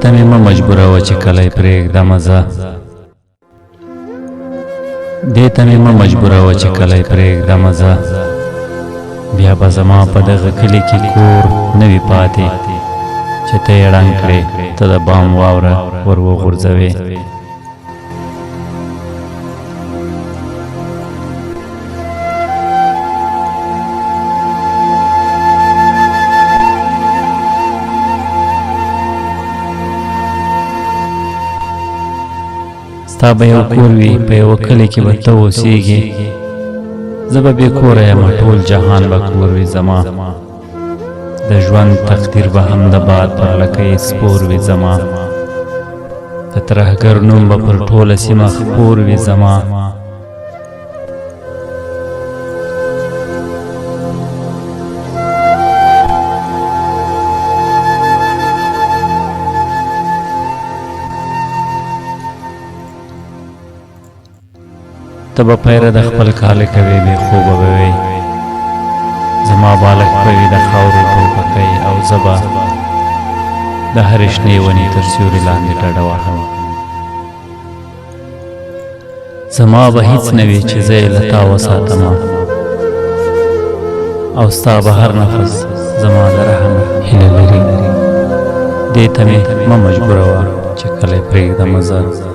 ته مې مه مجبوروه چې کله یې پرېږدمه زه دې ته مې مه مجبوروه چې کله یې پرېږدمه زه بیا به زما په دغه کلي کې کور نه وي پاتې چې ته یې ړنګ کړې ته د بام واوره ور وغورځوې ستا به یو کور وي په یوه کلي کې به ته اوسېږې زه به بې کوره یم ټول جهان به کور وي زما د ژوند تقدیر به هم د باد پر لکۍ سپور وي زما د ترهګر نوم به پر ټوله سیمه خپور وي زما ته به پیره د خپل کاله کوې بې خوبه به وې زما بالښت به وي د خاورو ټوپکۍ او زه به د هرې شنې ونې تر سیوري لاندې ډډه وهم زما به هیڅ نه وي چې زه یې له تا وساتمه او ستا به هر نفس زما د رحم هیله لري دې ته مې مه مجبوروه چې کله یې پرېږدمه زه